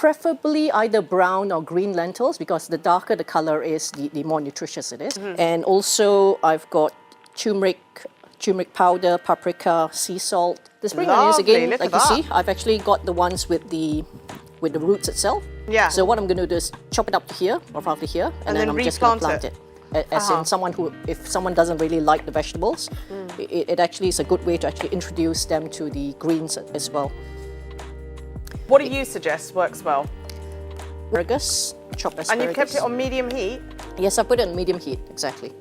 Preferably either brown or green lentils because the darker the color is, the more nutritious it is. And also I've got turmeric powder, paprika, sea salt. The spring onions again, like you see, I've actually got the ones with the roots itself. Yeah. So what I'm going to do is chop it up to here or roughly here, and then I'm just going to plant it. As in someone who, if someone doesn't really like the vegetables, it actually is a good way to actually introduce them to the greens as well. What do you suggest works well? Asparagus, chopped asparagus. And you kept it on medium heat? Yes, I put it on medium heat, exactly.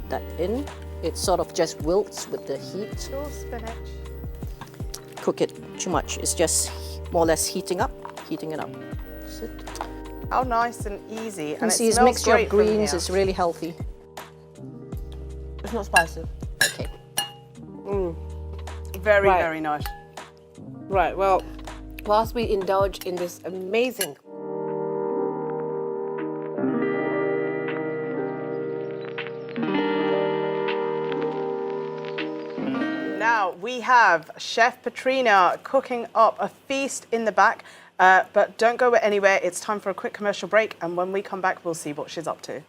That in, it sort of just wilts with the heat. Sure, spinach. Cook it too much. It's just more or less heating it up. How nice and easy. And see, it's mixture of greens. It's really healthy. It's not spicy. Okay. Very, very nice. Right, well, whilst we indulge in this amazing Now we have Chef Petrina cooking up a feast in the back, but don't go anywhere. It's time for a quick commercial break, and when we come back, we'll see what she's up to.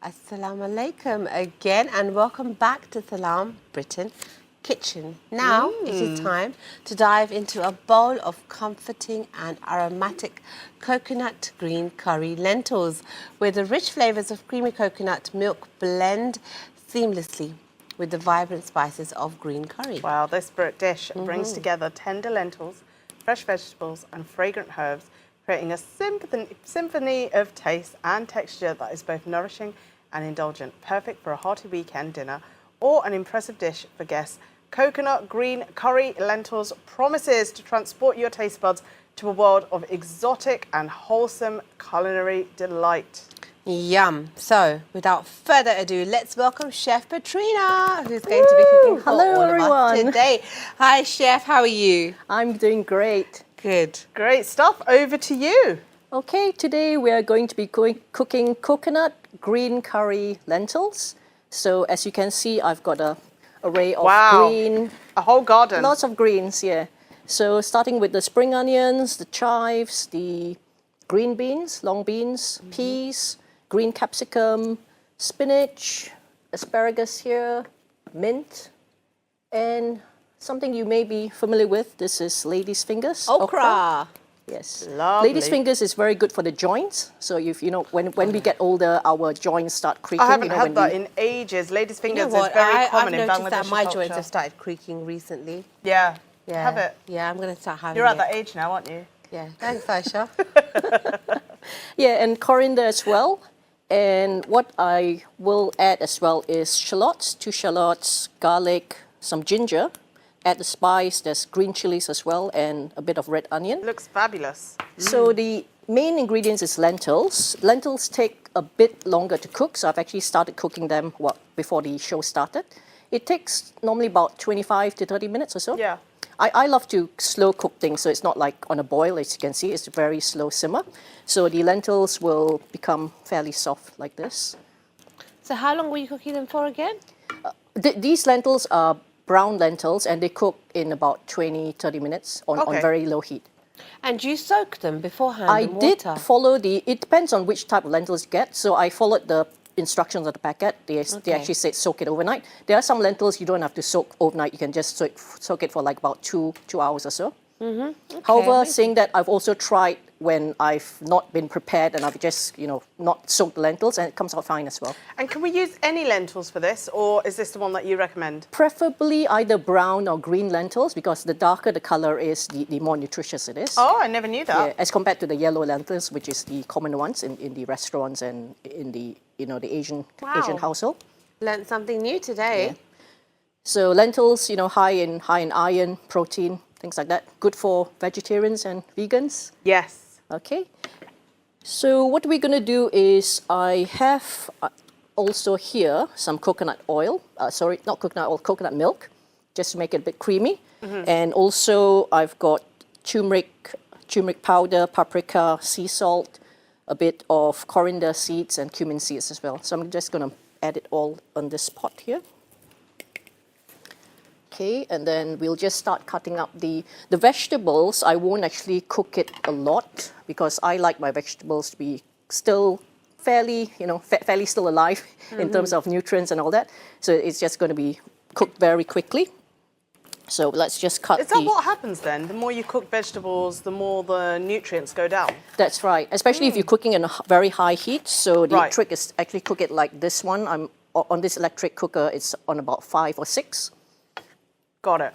Assalamu alaikum again, and welcome back to Salam Britain Kitchen. Now it is time to dive into a bowl of comforting and aromatic coconut green curry lentils, where the rich flavours of creamy coconut milk blend seamlessly with the vibrant spices of green curry. Wow, this dish brings together tender lentils, fresh vegetables and fragrant herbs, creating a symphony of taste and texture that is both nourishing and indulgent, perfect for a hearty weekend dinner or an impressive dish for guests. Coconut Green Curry Lentils promises to transport your taste buds to a world of exotic and wholesome culinary delight. Yum. So, without further ado, let's welcome Chef Petrina, who's going to be cooking for all of us today. Hi, Chef. How are you? I'm doing great. Good. Great stuff. Over to you. Okay, today we are going to be cooking coconut green curry lentils. So as you can see, I've got an array of green. A whole garden. Lots of greens, yeah. So starting with the spring onions, the chives, the green beans, long beans, peas, green capsicum, spinach, asparagus here, mint, and something you may be familiar with. This is lady's fingers. Okra. Yes. Lovely. Lady's fingers is very good for the joints. So if you know, when we get older, our joints start creaking. I haven't had that in ages. Lady's fingers is very common in Bangladesh. I've noticed that my joints have started creaking recently. Yeah. Yeah. Have it. Yeah, I'm going to start having it. You're at that age now, aren't you? Yeah. Thanks, Aisha. Yeah, and coriander as well. And what I will add as well is shallots, 2 shallots, garlic, some ginger. Add the spice, there's green chilies as well, and a bit of red onion. Looks fabulous. So the main ingredients is lentils. Lentils take a bit longer to cook, so I've actually started cooking them before the show started. It takes normally about 25 to 30 minutes or so. Yeah. I love to slow cook things, so it's not like on a boil, as you can see, it's a very slow simmer. So the lentils will become fairly soft like this. So how long were you cooking them for again? These lentils are brown lentils, and they cook in about 20-30 minutes on very low heat. And do you soak them beforehand I in did water? follow it depends on which type of lentils you get, so I followed the instructions of the packet. They actually said soak it overnight. There are some lentils you don't have to soak overnight, you can just soak it for like about two hours or so. However, saying that, I've also tried when I've not been prepared and I've just, not soaked the lentils, and it comes out fine as well. And can we use any lentils for this, or is this the one that you recommend? Preferably either brown or green lentils, because the darker the color is, the more nutritious it is. Oh, I never knew that. Yeah, as compared to the yellow lentils, which is the common ones in the restaurants and in the the Asian household. Learned something new today. Yeah. So lentils, high in iron, protein, things like that. Good for vegetarians and vegans. Yes. Okay. So what we're going to do is I have also here some coconut oil. Sorry, not coconut oil, coconut milk, just to make it a bit creamy. And also I've got turmeric powder, paprika, sea salt, a bit of coriander seeds and cumin seeds as well. So I'm just going to add it all on this pot here. Okay, and then we'll just start cutting up the vegetables. I won't actually cook it a lot because I like my vegetables to be still fairly, fairly still alive in terms of nutrients and all that. So it's just going to be cooked very quickly. So let's just cut. Is that what happens then? The more you cook vegetables, the more the nutrients go down? That's right, especially if you're cooking in a very high heat. So the Right. trick is actually cook it like this one. I'm on this electric cooker, it's on about 5 or 6. Got it.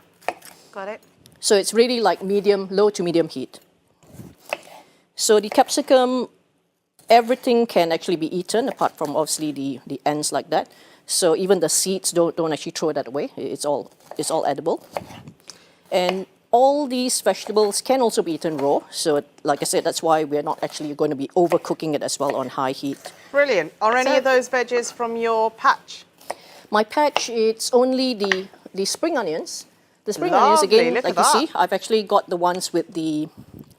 Got it. So it's really like low to medium heat. So the capsicum, everything can actually be eaten apart from obviously the ends like that. So even the seeds, don't actually throw that away. It's all edible. And all these vegetables can also be eaten raw. So like I said, that's why we're not actually going to be overcooking it as well on high heat. Brilliant. Are any So- of those veggies from your patch? My patch, it's only the spring onions. The spring Lovely, onions, again, look like at you that. see, I've actually got the ones with the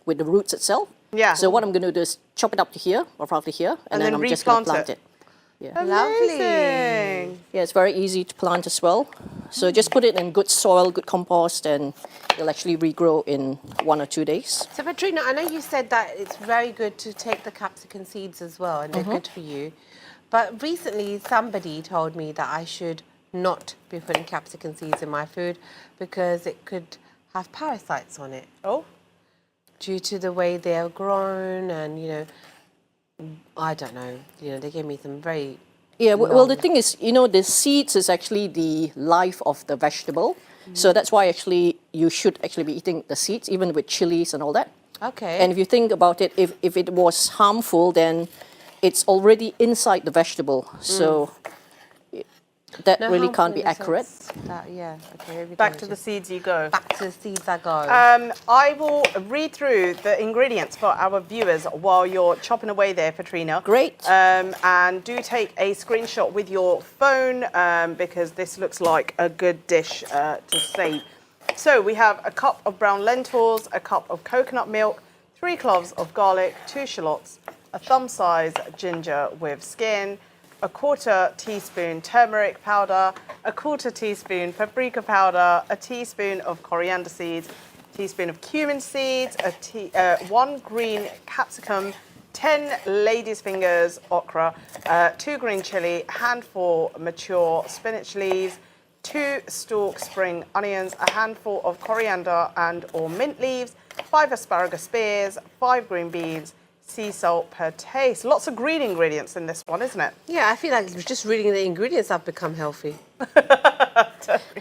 roots itself. Yeah. So what I'm going to do is chop it up to here, or roughly here, and then I'm just going to replant plant it. Yeah. Amazing. Yeah, it's very easy to plant as well. So just put it in good soil, good compost, and it'll actually regrow in 1 or 2 days. So, Petrina, I know you said that it's very good to take the capsicum seeds as well, and they're good for you. But recently, somebody told me that I should not be putting capsicum seeds in my food because it could have parasites on it Oh, due to the way they are grown, and I don't know. They gave me some very Yeah, well, the long- thing is, the seeds is actually the life of the vegetable. So that's why actually you should actually be eating the seeds, even with chilies and all that. Okay. And if you think about it, if it was harmful, then it's already inside the vegetable. So that No really harmful can't be in the accurate. sense that- yeah. Okay. maybe back don't to the just- seeds you go. Back to the seeds I go. I will read through the ingredients for our viewers while you're chopping away there, Petrina. Great. And do take a screenshot with your phone because this looks like a good dish to save. So we have a cup of brown lentils, a cup of coconut milk, 3 cloves of garlic, 2 shallots, a thumb-size ginger with skin, a 1/4 teaspoon turmeric powder, a 1/4 teaspoon paprika powder, a teaspoon of coriander seeds, a teaspoon of cumin seeds, 1 green capsicum, 10 lady's fingers okra, 2 green chilli, a handful mature spinach leaves, 2 stalk spring onions, a handful of coriander and or mint leaves, 5 asparagus spears, 5 green beans, sea salt per taste. Lots of green ingredients in this one, isn't it? yeah, I feel like just reading the ingredients, I've become healthy.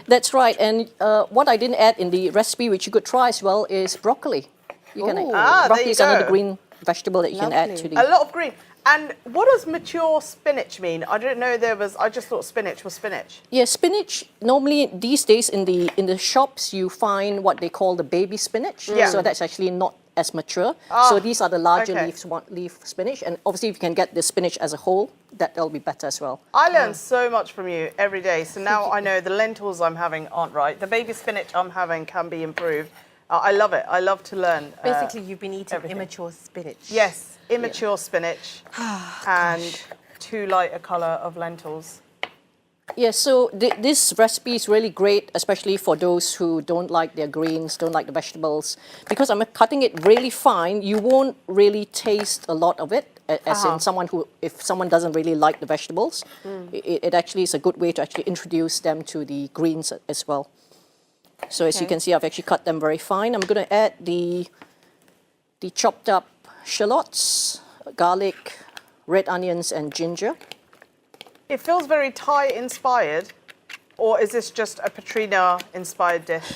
That's right. And what I didn't add in the recipe, which you could try as well, is broccoli. You can Ooh. Ah, there broccoli you is another go. green vegetable that you can add Lovely. to A the. lot of green. And what does mature spinach mean? I didn't know I just thought spinach was spinach. Yeah, spinach. Normally these days in the shops you find what they call the baby spinach. Yeah. So that's actually not as mature. So these are the larger okay. leaf spinach, and obviously if you can get the spinach as a whole, that'll be better as well. I learn so much from you every day. So now I know the lentils I'm having aren't right. The baby spinach I'm having can be improved. I love it. I love to learn. Basically, you've been eating everything. immature spinach. Yes, immature spinach and too light a colour of lentils. Yeah, so this recipe is really great, especially for those who don't like their greens, don't like the vegetables. Because I'm cutting it really fine, you won't really taste a lot of it, as in if someone doesn't really like the vegetables, it actually is a good way to actually introduce them to the greens as well. So as you can see, I've actually cut them very fine. I'm going to add the chopped up shallots, garlic, red onions, and ginger. It feels very Thai-inspired, or is this just a Petrina-inspired dish?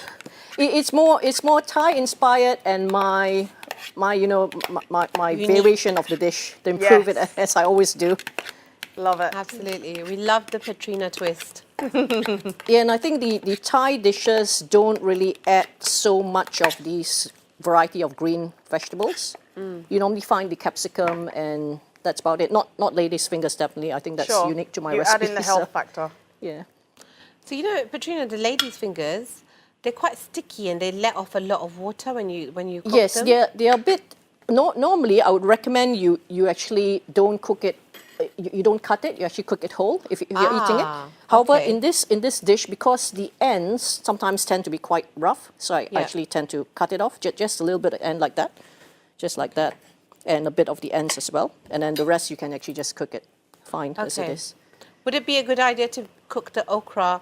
It's more Thai-inspired and my Unique. variation of the dish to improve Yes. it as I always do. Love it. Absolutely. We love the Petrina twist. Yeah, and I think the Thai dishes don't really add so much of these variety of green vegetables. You normally find the capsicum and that's about it. Not lady's fingers, definitely. I think that's Sure. unique to my you recipe. add in the health factor. Yeah. So Petrina, the lady's fingers, they're quite sticky and they let off a lot of water when you cook Yes, them. they're a bit. Normally, I would recommend you actually don't cook it you don't cut it, you actually cook it whole if you're eating it. However, okay. in this dish, because the ends sometimes tend to be quite rough, so I actually tend to cut it off, just a little bit of end like that, just like that, and a bit of the ends as well. And then the rest you can actually just cook it fine as it is. Would it be a good idea to cook the okra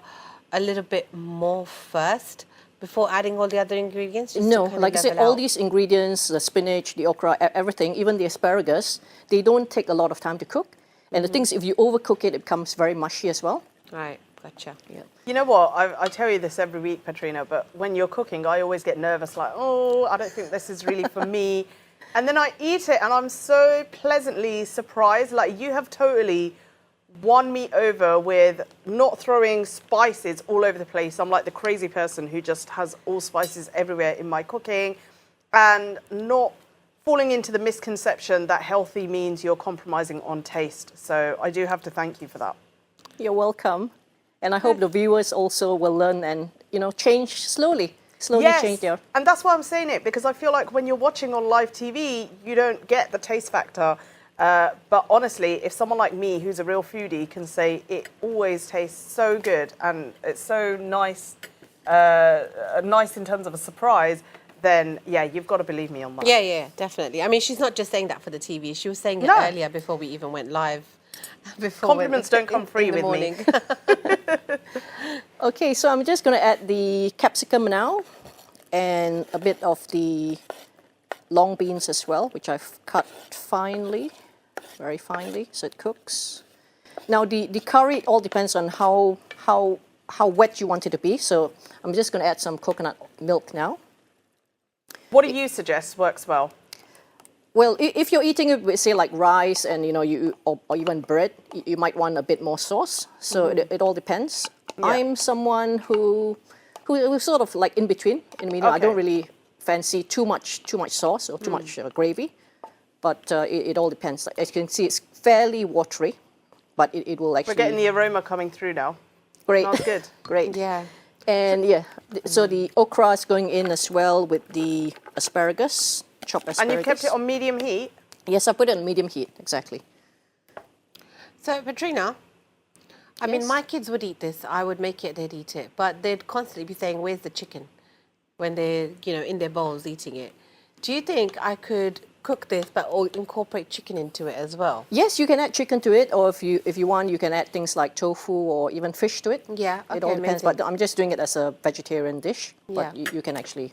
a little bit more first before adding all the other ingredients? Just No, to kind like I of said, level all out? these ingredients, the spinach, the okra, everything, even the asparagus, they don't take a lot of time to cook. And the thing is, if you overcook it, it becomes very mushy as well. Right, gotcha. Yeah. You know what? I tell you this every week, Petrina, but when you're cooking, I always get nervous, like, oh, I don't think this is really for me. And then I eat it, and I'm so pleasantly surprised. Like, you have totally won me over with not throwing spices all over the place. I'm like the crazy person who just has all spices everywhere in my cooking, and not falling into the misconception that healthy means you're compromising on taste. So I do have to thank you for that. You're welcome. And I hope the viewers also will learn and, change slowly change their... And that's why I'm saying it, because I feel like when you're watching on live TV, you don't get the taste factor. But honestly, if someone like me, who's a real foodie, can say it always tastes so good and it's so nice, nice in terms of a surprise, then yeah, you've got to believe me on that. Yeah, definitely. I mean, she's not just saying that for the TV. She was saying it earlier before we even went live. Compliments don't come free in the with morning. me. Okay, so I'm just going to add the capsicum now and a bit of the long beans as well, which I've cut finely, very finely, so it cooks. Now the curry, it all depends on how wet you want it to be. So I'm just going to add some coconut milk now. What do you suggest works well? Well, if you're eating it with, say, like rice and, or even bread, you might want a bit more sauce. So it all depends. Yeah. I'm someone who sort of like in between. I don't really fancy too much sauce or too much gravy. But it all depends. As you can see, it's fairly watery, but it will actually... We're getting the aroma coming through now. Great. Smells good. Great. Yeah. And so the okra is going in as well with the asparagus, chopped asparagus. And you've kept it on medium heat? Yes, I put it on medium heat, exactly. So, Petrina, I mean, my kids would eat this. I would make it, they'd eat it. But they'd constantly be saying, where's the chicken? When they're, in their bowls eating it. Do you think I could cook this but incorporate chicken into it as well? Yes, you can add chicken to it, or if you want, you can add things like tofu or even fish to it. Yeah, it all depends. amazing. But I'm just doing it as a vegetarian dish. But Yeah. you can actually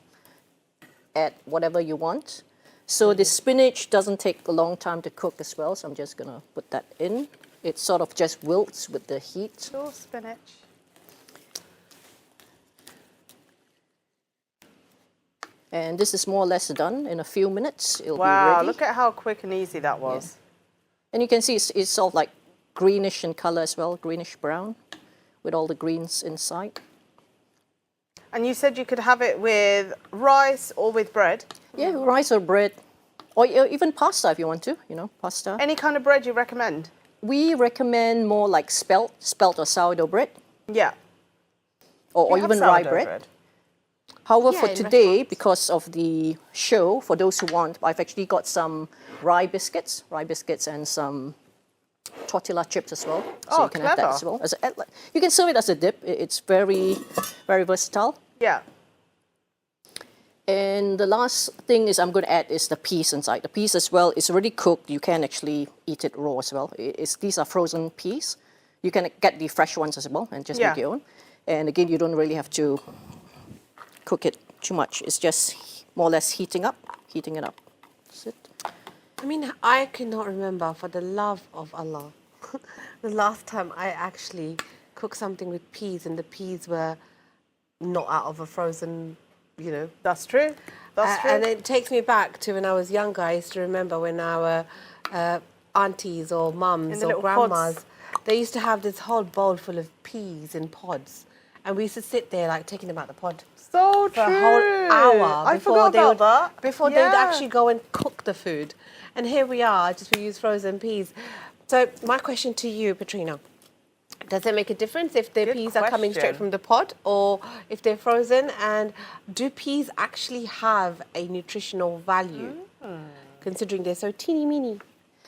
add whatever you want. So the spinach doesn't take a long time to cook as well. So I'm just gonna put that in. It sort of just wilts with the heat. Sure, spinach. And this is more or less done in a few minutes. It'll be Wow, ready. look at how quick and easy that was. Yeah. And you can see it's sort of like greenish in color as well, greenish brown, with all the greens inside. And you said you could have it with rice or with bread? Yeah, rice or bread, or even pasta if you want to, pasta. Any kind of bread you recommend? We recommend more like spelt or sourdough bread, Yeah. or You have even rye sourdough bread. However, Yeah, for in today, restaurants. because of the show, for those who want, I've actually got some rye biscuits and some tortilla chips as well. So Oh, you can have that clever. as well. You can serve it as a dip. It's very, very versatile. Yeah. And the last thing I'm going to add is the peas inside. The peas as well is already cooked. You can actually eat it raw as well. These are frozen peas. You can get the fresh ones as well and just make your own. And again, you don't really have to cook it too much. It's just more or less heating it up. That's it. I mean, I cannot remember, for the love of Allah, the last time I actually cooked something with peas and the peas were not out of a frozen, That's true. That's true. And it takes me back to when I was younger. I used to remember when our aunties or mums the or little grandmas, pods. they used to have this whole bowl full of peas in pods. And we used to sit there like taking them out the pod So for true. a whole hour I forgot they about would, that. before they'd actually go and cook the food. And here we are, just we use frozen peas. So my question to you, Petrina, does it make a difference if the Good peas are coming straight question. from the pod or if they're frozen? And do peas actually have a nutritional value, considering they're so teeny-meeny?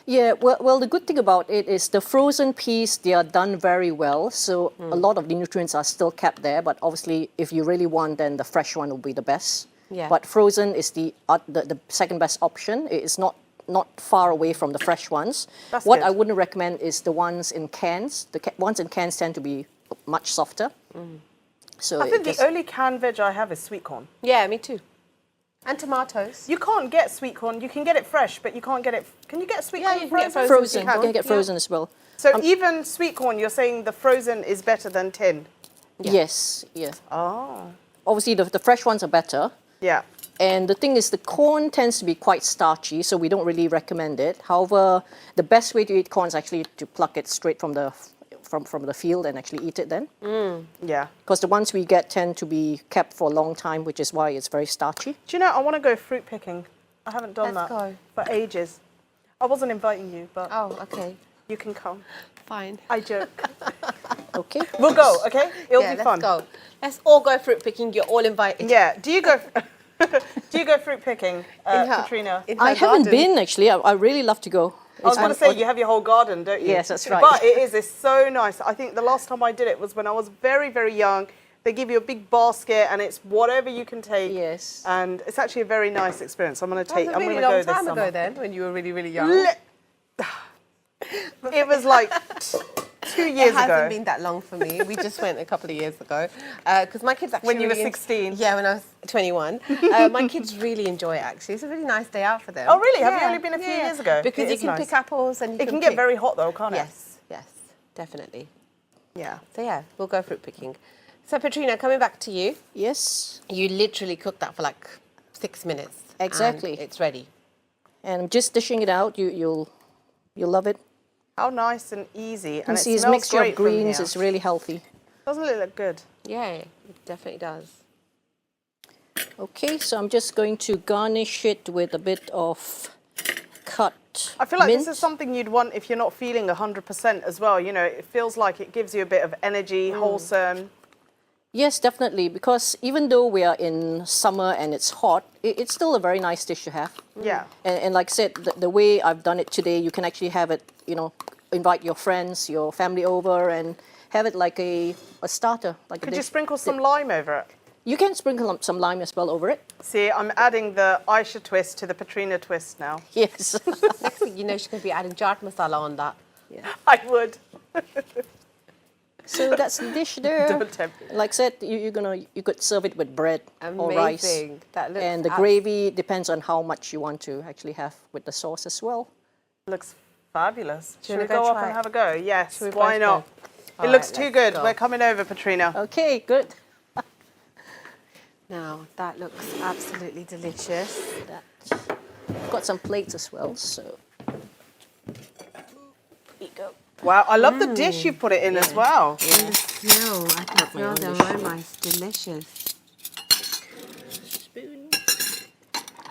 Yeah, well, the good thing about it is the frozen peas, they are done very well. So a lot of the nutrients are still kept there. But obviously, if you really want, then the fresh one will be the best. Yeah. But frozen is the second best option. It is not far away from the fresh ones. That's what good. I wouldn't recommend is the ones in cans. The ones in cans tend to be much softer. So I think the only canned veg I have is sweet corn. Yeah, me too. And tomatoes. You can't get sweet corn. You can get it fresh, but you can't get it. Can you get sweet Yeah, corn you can get frozen? frozen. You You can get frozen as well. So even sweet corn, you're saying the frozen is better than tin? Yes, yeah. Oh. Obviously, the fresh ones are better. Yeah. And the thing is, the corn tends to be quite starchy, so we don't really recommend it. However, the best way to eat corn is actually to pluck it straight from the field and actually eat it then. Yeah. Because the ones we get tend to be kept for a long time, which is why it's very starchy. Do you know, I want to go fruit picking. I haven't done Let's that go. for ages. I wasn't inviting you, but Oh, okay. you can come. Fine. I joke. Okay. We'll go, okay? It'll Yeah, be fun. let's go. Let's all go fruit picking. You're all invited. Yeah. Do you go? Do you go fruit picking, Petrina? in her I haven't garden. been actually. I really love to go. I was going to say, you have your whole garden, don't you? Yes, that's right. But it's so nice. I think the last time I did it was when I was very, very young. They give you a big basket and it's whatever you can take. Yes. And it's actually a very nice experience. I'm going to That was take, a I'm really going to go long this time summer. ago then, when you were really, really young. It was like 2 years It hasn't ago. been that long for me. We just went a couple of years ago. Because my kids actually... When you were really 16? Yeah, when I was 21. My kids really enjoy it, actually. It's a really nice day out for them. Oh, really? Have you Yeah, only been a few yeah. years ago? Because It you is can nice. pick apples and you It can get pick... very hot though, can't it? Yes, yes, definitely. Yeah. So yeah, we'll go fruit picking. So Petrina, coming back to you, Yes. you literally cooked that for like 6 minutes. and Exactly. it's ready. And just dishing it out, you'll love it. How nice and easy. You And it see, it's smells mixture great of from greens. here. It's really healthy. Doesn't it look good? Yeah, it definitely does. Okay, so I'm just going to garnish it with a bit of cut I feel like mint. this is something you'd want if you're not feeling 100% as well. You know, it feels like it gives you a bit of energy, wholesome. Yes, definitely, because even though we are in summer and it's hot, it's still a very nice dish to have. Yeah. And like I said, the way I've done it today, you can actually have it, invite your friends, your family over and have it like a starter. Like Could you sprinkle some lime over it? You can sprinkle some lime as well over it. See, I'm adding the Aisha twist to the Petrina twist now. Yes. Next thing you know, she's going to be adding chaat masala on that. I would. So that's the dish there. Don't tempt me. Like I said, you could serve it with bread or rice. Amazing. That looks And the gravy depends on how much you want to actually have with the sauce as well. Looks fabulous. Should we wanna go go up try and it? have a go? Yes, Should we why both not? go? It looks Alright, too let's good. go. We're coming over, Petrina. Okay, good. Now, that looks absolutely delicious. Got some plates as well, so here you go. Wow, I love the dish you put it in as well. And the smell, I can smell the aroma. It's delicious. Spoon.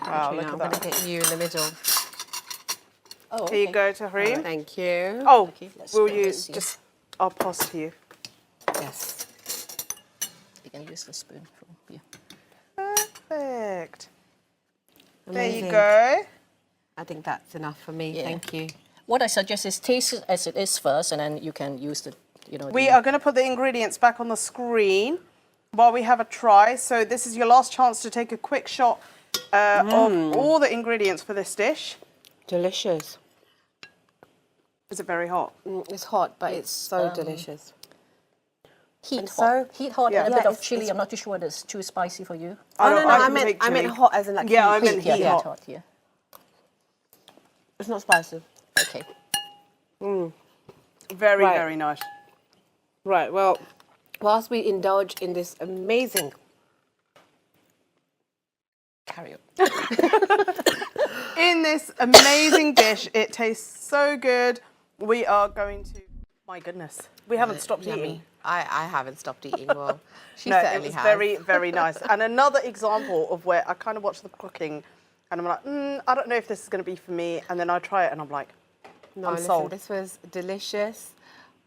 Wow, Petrina, look I'm at going to that. get you in the middle. Oh, Here you okay. go, Tahreem. Thank you. Oh, Okay, let's will put you this here. just... I'll pass to you. Yes. You can use the spoon from here. Perfect. Amazing. There you go. I think that's enough for me. Yeah. Thank you. What I suggest is taste it as it is first, and then you can use the, We are going to put the ingredients back on the screen while we have a try. So this is your last chance to take a quick shot of all the ingredients for this dish. Delicious. Is it very hot? It's hot, but it's so delicious. heat And hot, so- heat hot, Yeah. and a bit Yeah, of it's- chili. I'm not too sure whether it's too spicy for you. Oh, no, I can meant take chili. hot as in like Yeah, I heat. meant Yeah, heat yeah, hot. hot. Yeah. It's not spicy. Okay. Very, Right. very nice. Right, well, whilst we indulge in this amazing... Carry on. In this amazing dish, it tastes so good. We are going to... My goodness. We haven't stopped Yummy. eating. I haven't stopped eating. Well, she No, it certainly was has. very, very nice. And another example of where I kind of watch the cooking and I'm like, I don't know if this is going to be for me. And then I try it and I'm like, No, I'm listen, sold. this was delicious,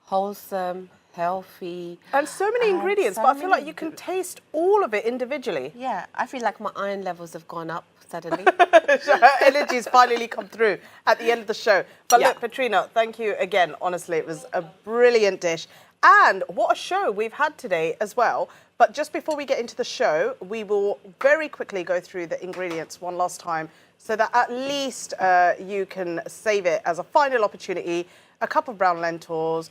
wholesome, healthy. And so many ingredients, so but I feel like many you can taste all of it individually. Yeah, I feel like my iron levels have gone up suddenly. Her energy's finally come through at the end of the show. But Yeah. look, Petrina, thank you again. Honestly, it was a brilliant dish. And what a show we've had today as well. But just before we get into the show, we will very quickly go through the ingredients one last time so that at least you can save it as a final opportunity. A cup of brown lentils,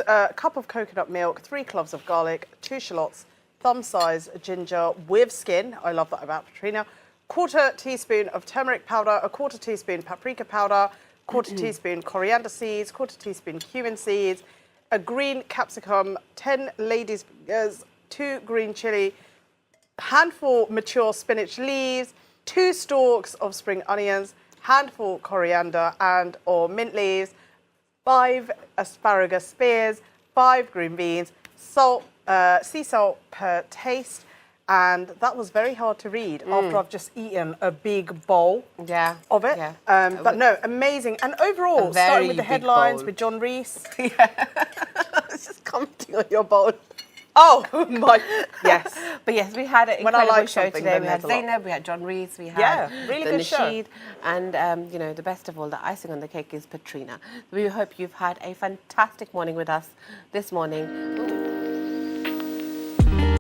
a cup of coconut milk, 3 cloves of garlic, 2 shallots, thumb-size ginger with skin. I love that about Petrina. 1/4 teaspoon of turmeric powder, a 1/4 teaspoon paprika powder, 1/4 teaspoon coriander seeds, 1/4 teaspoon cumin seeds, a green capsicum, 10 ladies' fingers, 2 green chilli, handful mature spinach leaves, 2 stalks of spring onions, handful coriander and or mint leaves, 5 asparagus spears, 5 green beans, salt, sea salt per taste. And that was very hard to read after I've just etten a big bowl of it. Yeah. But no, amazing. And overall, starting with the big headlines bowl. with John Reese. I was just commenting on your bowl. Oh, my, yes. But yes, we had an When I incredible like show something, today. then We had there's a lot. Zainab, we had John Reese, we had Yeah, really the good show. Nasheed, and you know, the best of all, the icing on the cake is Petrina. We hope you've had a fantastic morning with us this morning.